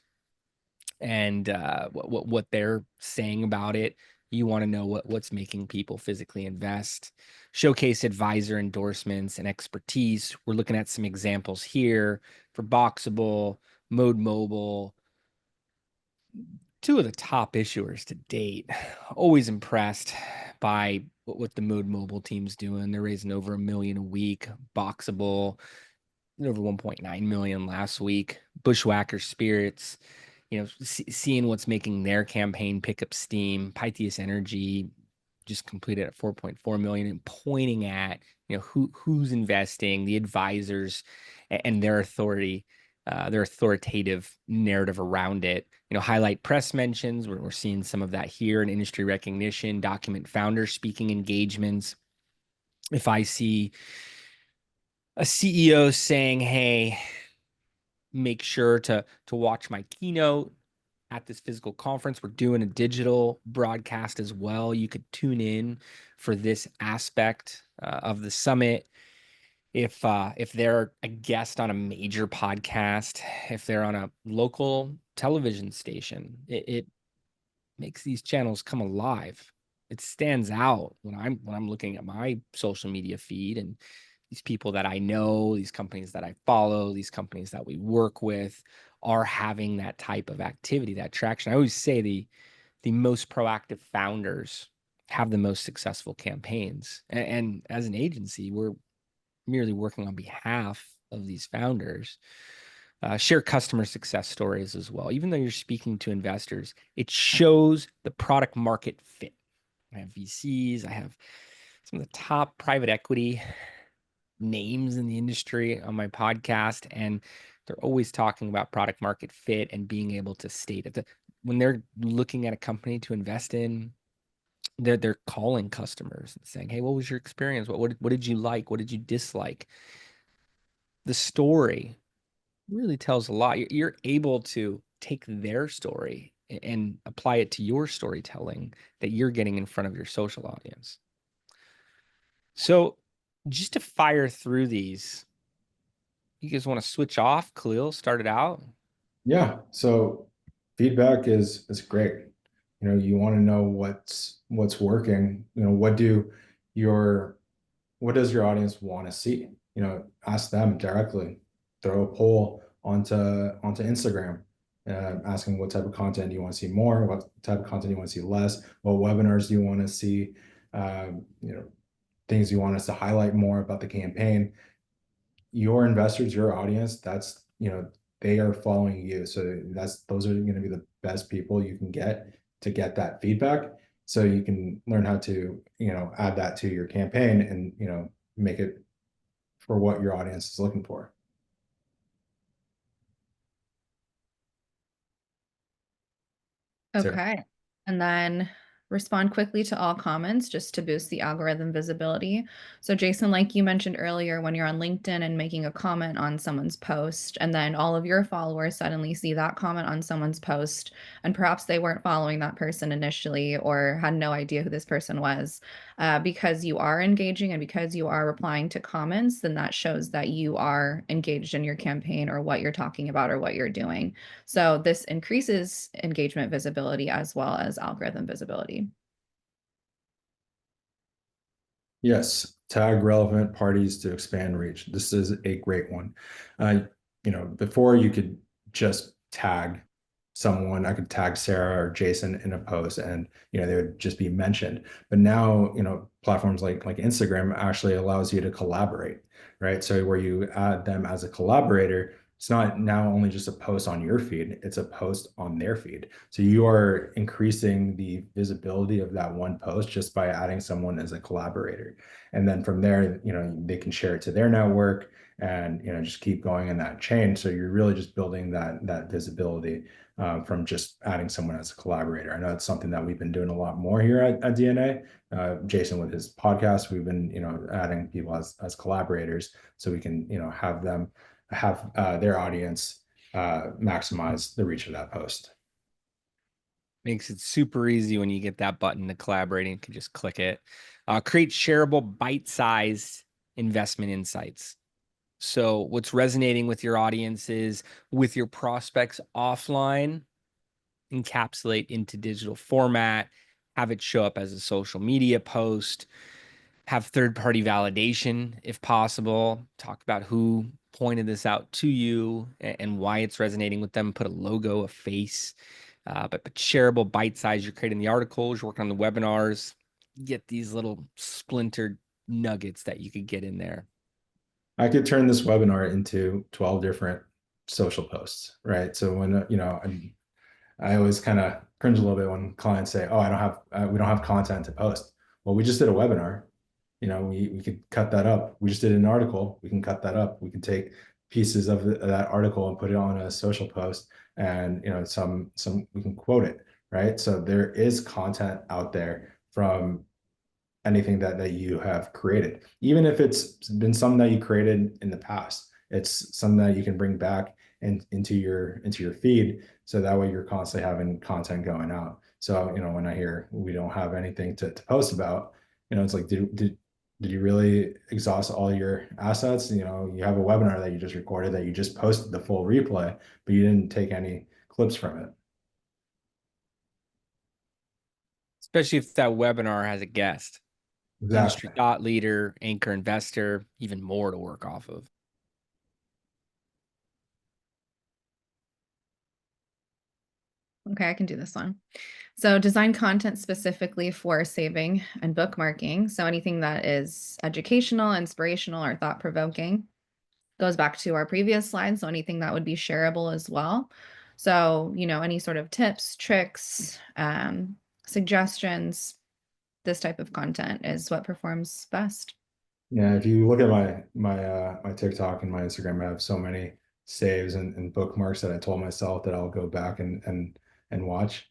and what they're saying about it. You want to know what's making people physically invest. Showcase advisor endorsements and expertise. We're looking at some examples here for Boxable, Mode Mobile, two of the top issuers to date. Always impressed by what the Mode Mobile team's doing. They're raising over $1 million a week. Boxable, over 1.9 million last week. Bushwhacker Spirits, seeing what's making their campaign pick up steam. Pythias Energy just completed at 4.4 million, and pointing at who's investing, the advisors, and their authority, their authoritative narrative around it. Highlight press mentions. We're seeing some of that here in industry recognition. Document founder speaking engagements. If I see a CEO saying, "Hey, make sure to watch my keynote at this physical conference. We're doing a digital broadcast as well. You could tune in for this aspect of the summit." If they're a guest on a major podcast, if they're on a local television station, it makes these channels come alive. It stands out when I'm looking at my social media feed, and these people that I know, these companies that I follow, these companies that we work with are having that type of activity, that traction. I always say the most proactive founders have the most successful campaigns. And as an agency, we're merely working on behalf of these founders. Share customer success stories as well. Even though you're speaking to investors, it shows the product market fit. I have VCs, I have some of the top private equity names in the industry on my podcast, and they're always talking about product market fit and being able to state it. When they're looking at a company to invest in, they're calling customers and saying, "Hey, what was your experience? What did you like? What did you dislike?" The story really tells a lot. You're able to take their story and apply it to your storytelling that you're getting in front of your social audience. So just to fire through these, You guys want to switch off? Khalil, start it out. Yeah. So feedback is great. You want to know what's working. Your what does your audience want to see? Ask them directly. Throw a poll onto Instagram, asking what type of content do you want to see more, what type of content you want to see less, what webinars do you want to see, things you want us to highlight more about the campaign. Your investors, your audience, they are following you. So those are going to be the best people you can get to get that feedback. So you can learn how to, add that to your campaign and, make it for what your audience is looking for. Sarah. Okay. And then respond quickly to all comments just to boost the algorithm visibility. So Jason, like you mentioned earlier, when you're on LinkedIn and making a comment on someone's post, and then all of your followers suddenly see that comment on someone's post, and perhaps they weren't following that person initially or had no idea who this person was, because you are engaging and because you are replying to comments, then that shows that you are engaged in your campaign or what you're talking about or what you're doing. So this increases engagement visibility as well as algorithm visibility. Yes, tag relevant parties to expand reach. This is a great one. Before you could just tag someone, I could tag Sarah or Jason in a post and they would just be mentioned. But now, platforms like Instagram actually allows you to collaborate, right? So where you add them as a collaborator, it's not now only just a post on your feed, it's a post on their feed. So you are increasing the visibility of that one post just by adding someone as a collaborator. And then from there, they can share it to their network and, just keep going in that chain. So you're really just building that visibility from just adding someone as a collaborator. I know it's something that we've been doing a lot more here at DNA. Jason with his podcast, we've been, adding people as collaborators so we can, have them have their audience maximize the reach of that post. Makes it super easy when you get that button to collaborate and you can just click it. Create shareable, bite-sized investment insights. So what's resonating with your audiences, with your prospects offline, encapsulate into digital format, have it show up as a social media post, have third-party validation if possible, talk about who pointed this out to you and why it's resonating with them, put a logo, a face, but shareable, bite size. You're creating the articles, you're working on the webinars, get these little splintered nuggets that you could get in there. I could turn this webinar into 12 different social posts, right? So when, I always kind of cringe a little bit when clients say, "Oh, we don't have content to post." Well, we just did a webinar. We could cut that up. We just did an article. We can cut that up. We can take pieces of that article and put it on a social post, and some we can quote it, right? So there is content out there from anything that you have created, even if it's been something that you created in the past. It's something that you can bring back into your feed, so that way you're constantly having content going out. So when I hear we don't have anything to post about, it's like, did you really exhaust all your assets? You have a webinar that you just recorded, that you just posted the full replay, but you didn't take any clips from it. Especially if that webinar has a guest, Exactly. industry thought leader, anchor investor, even more to work off of. Okay, I can do this one. So design content specifically for saving and bookmarking. So anything that is educational, inspirational, or thought-provoking goes back to our previous slide. So anything that would be shareable as well. So, any sort of tips, tricks, suggestions, this type of content is what performs best. Yeah, if you look at my TikTok and my Instagram, I have so many saves and bookmarks that I told myself that I'll go back and watch.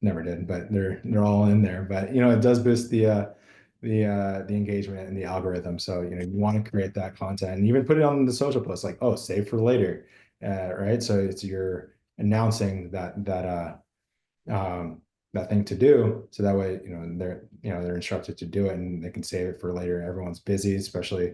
Never did, but they're all in there. But it does boost the engagement and the algorithm. So you want to create that content and even put it on the social post, like, oh, save for later, right? So you're announcing that thing to do, so that way they're instructed to do it and they can save it for later. Everyone's busy, especially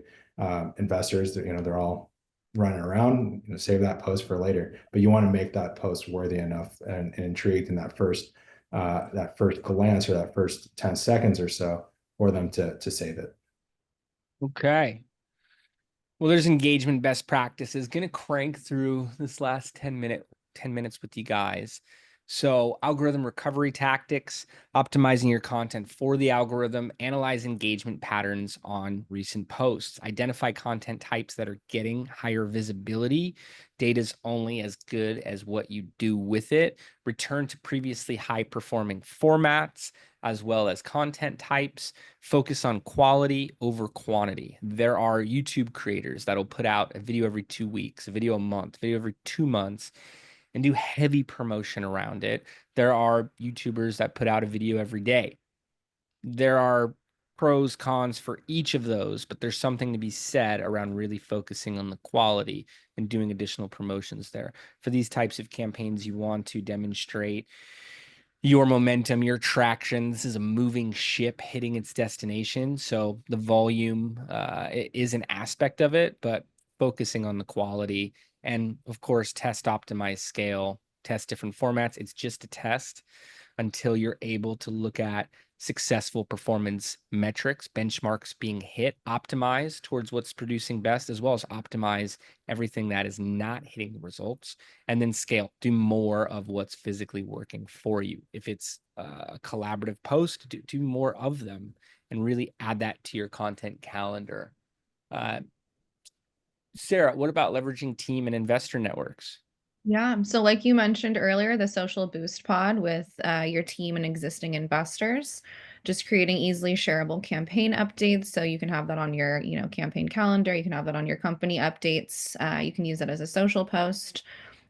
investors. They're all running around, save that post for later. But you want to make that post worthy enough and intrigued in that first glance or that first 10 seconds or so for them to save it. Okay. Well, there's engagement best practices. Gonna crank through this last 10 minutes with you guys. So, algorithm recovery tactics, optimizing your content for the algorithm, analyze engagement patterns on recent posts, identify content types that are getting higher visibility. Data's only as good as what you do with it. Return to previously high performing formats as well as content types. Focus on quality over quantity. There are YouTube creators that'll put out a video every 2 weeks, a video a month, a video every 2 months, and do heavy promotion around it. There are YouTubers that put out a video every day. There are pros, cons for each of those, but there's something to be said around really focusing on the quality and doing additional promotions there. For these types of campaigns, you want to demonstrate your momentum, your traction. This is a moving ship hitting its destination. So the volume is an aspect of it, but focusing on the quality and, of course, test, optimize, scale, test different formats. It's just a test until you're able to look at successful performance metrics, benchmarks being hit, optimize towards what's producing best, as well as optimize everything that is not hitting the results, and then scale, do more of what's physically working for you. If it's a collaborative post, do more of them and really add that to your content calendar. Uh, Sarah, what about leveraging team and investor networks? Yeah. So, like you mentioned earlier, the social boost pod with your team and existing investors, just creating easily shareable campaign updates. So you can have that on your, campaign calendar. You can have that on your company updates. You can use it as a social post.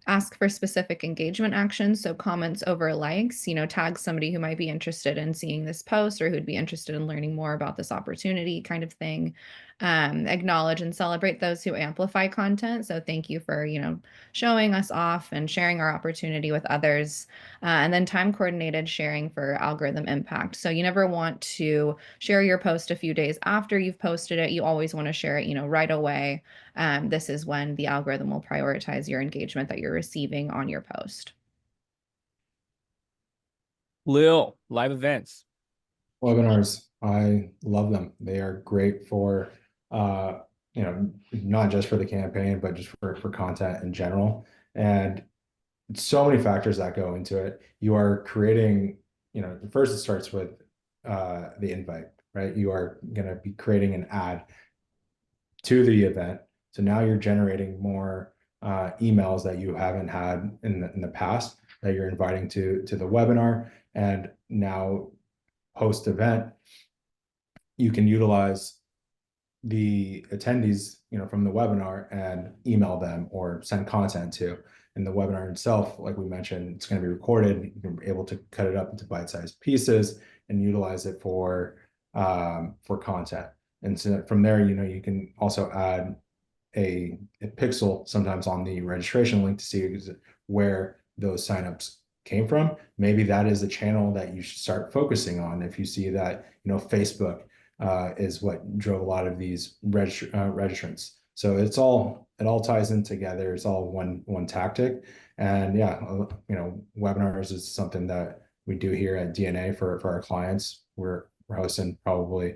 Ask for specific engagement actions, so comments over likes, tag somebody who might be interested in seeing this post or who'd be interested in learning more about this opportunity kind of thing. Acknowledge and celebrate those who amplify content. So thank you for, showing us off and sharing our opportunity with others. And then time coordinated sharing for algorithm impact. So you never want to share your post a few days after you've posted it. You always want to share it, right away. This is when the algorithm will prioritize your engagement that you're receiving on your post. Lil, live events. Webinars, I love them. They are great for, not just for the campaign, but just for content in general. And so many factors that go into it. You are creating, first it starts with the invite, right? You are going to be creating an ad to the event. So now you're generating more emails that you haven't had in the past that you're inviting to the webinar. And now post event, you can utilize the attendees, from the webinar and email them or send content to. In the webinar itself, like we mentioned, it's going to be recorded. You're able to cut it up into bite-sized pieces and utilize it for content. And so from there, you can also add a pixel sometimes on the registration link to see where those signups came from. Maybe that is a channel that you should start focusing on. If you see that, Facebook is what drove a lot of these registrants. So it all ties in together. It's all one tactic. And yeah, webinars is something that we do here at DNA for our clients. We're hosting probably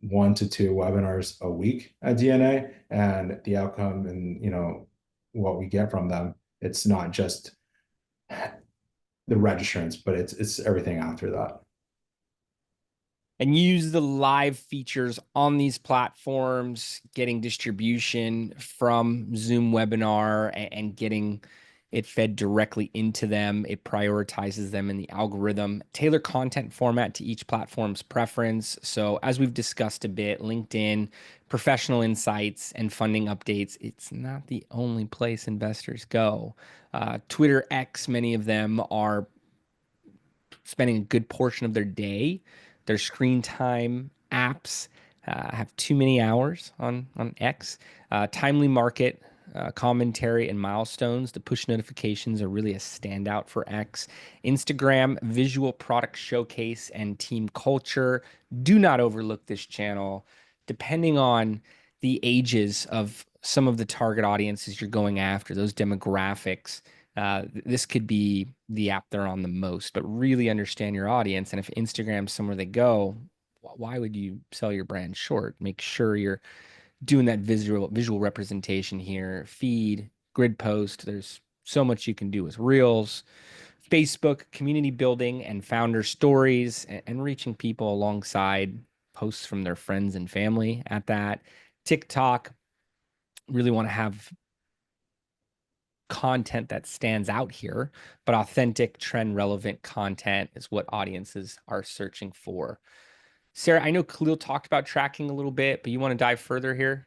1 to 2 webinars a week at DNA, and the outcome and what we get from them, it's not just the registrants, but it's everything after that. And use the live features on these platforms, getting distribution from Zoom webinar and getting it fed directly into them. It prioritizes them in the algorithm. Tailor content format to each platform's preference. So as we've discussed a bit, LinkedIn, professional insights, and funding updates, it's not the only place investors go. Twitter X, many of them are spending a good portion of their day. Their screen time apps have too many hours on X. Timely market commentary and milestones. The push notifications are really a standout for X. Instagram, visual product showcase and team culture. Do not overlook this channel. Depending on the ages of some of the target audiences you're going after, those demographics. This could be the app they're on the most, but really understand your audience. And if Instagram's somewhere they go, why would you sell your brand short? Make sure you're doing that visual representation here. Feed, grid post. There's so much you can do with Reels, Facebook, community building, and founder stories, and reaching people alongside posts from their friends and family at that. TikTok, really want to have content that stands out here, but authentic, trend relevant content is what audiences are searching for. Sarah, I know Khalil talked about tracking a little bit, but you want to dive further here?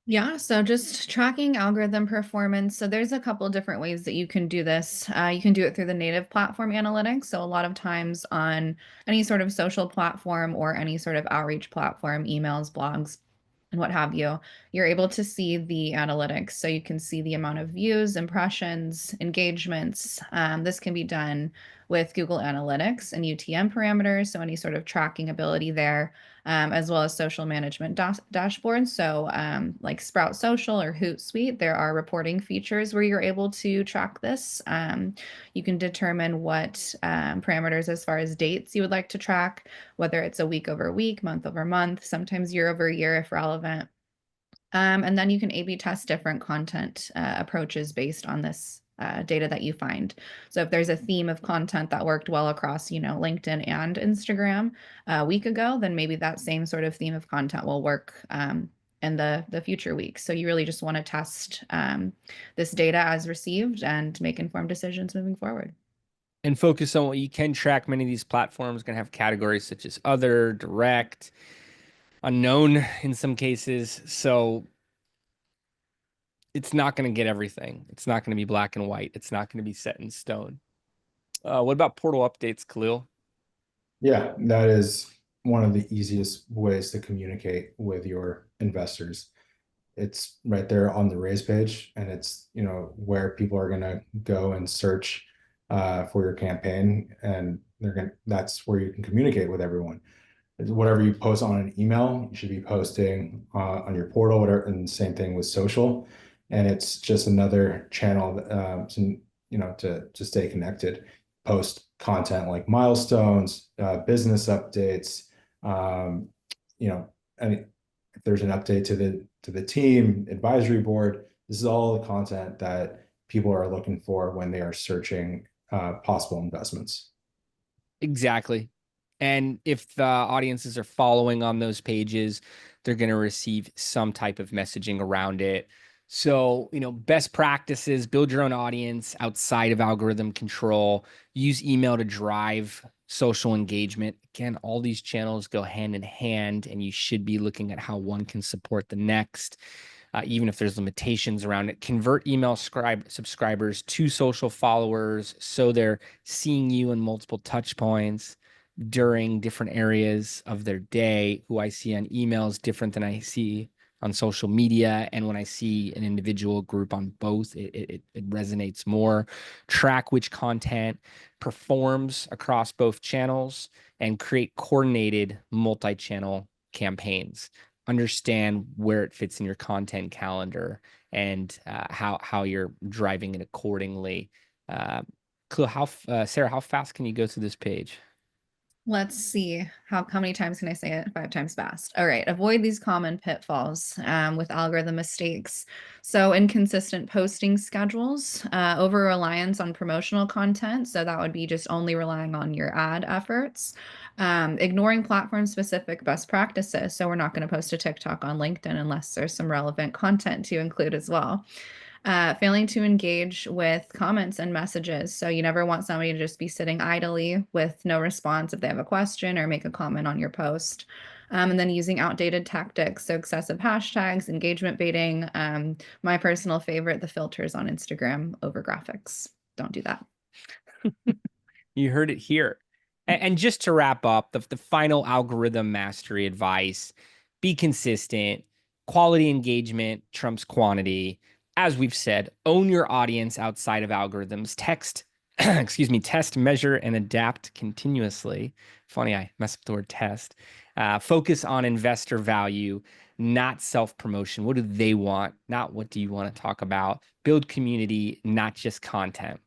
Yeah, so just tracking algorithm performance. So there's a couple different ways that you can do this. You can do it through the native platform analytics. So a lot of times on any sort of social platform or any sort of outreach platform, emails, blogs, and what have you, you're able to see the analytics. So you can see the amount of views, impressions, engagements. This can be done with Google Analytics and UTM parameters. So any sort of tracking ability there, as well as social management dashboards. So like Sprout Social or Hootsuite, there are reporting features where you're able to track this. You can determine what parameters as far as dates you would like to track, whether it's a week over week, month over month, sometimes year over year if relevant. And then you can A/B test different content approaches based on this data that you find. So if there's a theme of content that worked well across, LinkedIn and Instagram a week ago, then maybe that same sort of theme of content will work in the future weeks. So you really just want to test this data as received and make informed decisions moving forward. And focus on what you can track. Many of these platforms are going to have categories such as other, direct, unknown in some cases. So it's not going to get everything. It's not going to be black and white. It's not going to be set in stone. What about portal updates, Khalil? Yeah, that is one of the easiest ways to communicate with your investors. It's right there on the raise page, and it's where people are going to go and search for your campaign, and that's where you can communicate with everyone. Whatever you post on an email, you should be posting on your portal, whatever, and same thing with social. And it's just another channel, to stay connected. Post content like milestones, business updates, um, and if there's an update to the team, advisory board, this is all the content that people are looking for when they are searching possible investments. Exactly. And if the audiences are following on those pages, they're going to receive some type of messaging around it. So, best practices, build your own audience outside of algorithm control, use email to drive social engagement. Again, all these channels go hand in hand, and you should be looking at how one can support the next, even if there's limitations around it. Convert email subscribers to social followers so they're seeing you in multiple touch points during different areas of their day. Who I see on emails different than I see on social media. And when I see an individual group on both, it resonates more. Track which content performs across both channels and create coordinated multi-channel campaigns. Understand where it fits in your content calendar and how you're driving it accordingly. Sarah, how fast can you go through this page? Let's see. How many times can I say it? 5 times fast. All right. Avoid these common pitfalls with algorithm mistakes. So inconsistent posting schedules, over reliance on promotional content. So that would be just only relying on your ad efforts. Ignoring platform specific best practices. So we're not going to post a TikTok on LinkedIn unless there's some relevant content to include as well. Failing to engage with comments and messages. So you never want somebody to just be sitting idly with no response if they have a question or make a comment on your post. And then using outdated tactics, so excessive hashtags, engagement baiting. My personal favorite, the filters on Instagram over graphics. Don't do that. You heard it here. And just to wrap up, the final algorithm mastery advice: be consistent. Quality engagement trumps quantity. As we've said, own your audience outside of algorithms. Test, measure, and adapt continuously. Funny, I messed up the word test. Focus on investor value. not self-promotion. What do they want? Not what do you want to talk about? Build community, not just content.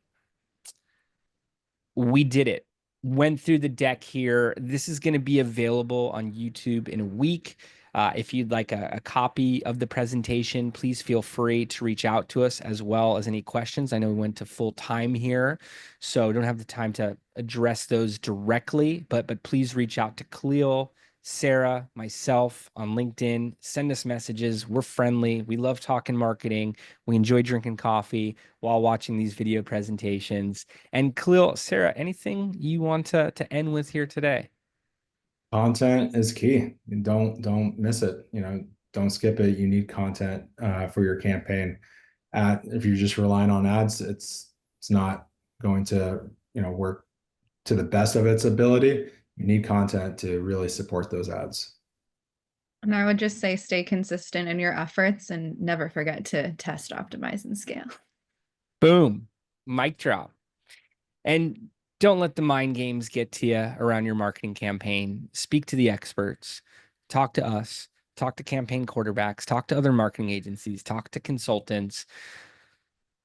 We did it. Went through the deck here. This is going to be available on YouTube in a week. If you'd like a copy of the presentation, please feel free to reach out to us as well as any questions. I know we went to full time here, so don't have the time to address those directly, but please reach out to Khalil, Sarah, myself on LinkedIn. Send us messages. We're friendly. We love talking marketing. We enjoy drinking coffee while watching these video presentations. And Khalil, Sarah, anything you want to end with here today? Content is key. Don't miss it. Don't skip it. You need content for your campaign. If you're just relying on ads, it's not going to work to the best of its ability. You need content to really support those ads. And I would just say stay consistent in your efforts and never forget to test, optimize, and scale. Boom. Mic drop. And don't let the mind games get to you around your marketing campaign. Speak to the experts. Talk to us. Talk to campaign quarterbacks. Talk to other marketing agencies. Talk to consultants.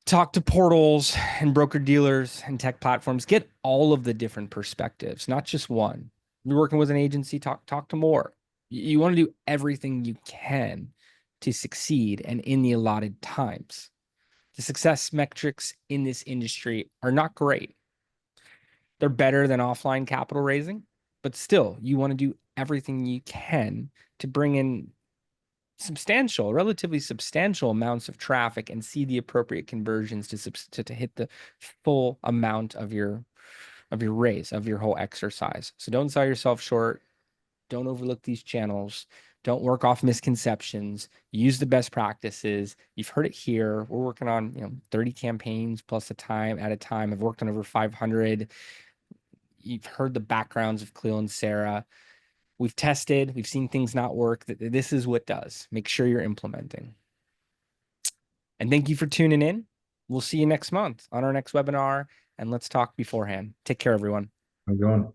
Talk to portals and broker dealers and tech platforms. Get all of the different perspectives, not just one. You're working with an agency, talk to more. You want to do everything you can to succeed and in the allotted times. The success metrics in this industry are not great. They're better than offline capital raising, but still, you want to do everything you can to bring in relatively substantial amounts of traffic and see the appropriate conversions to hit the full amount of your raise, of your whole exercise. So don't sell yourself short. Don't overlook these channels. Don't work off misconceptions. Use the best practices. You've heard it here. We're working on 30 campaigns plus at a time. I've worked on over 500. You've heard the backgrounds of Cleo and Sarah. We've tested, we've seen things not work. This is what does. Make sure you're implementing. And thank you for tuning in. We'll see you next month on our next webinar. And let's talk beforehand. Take care, everyone. I'm going.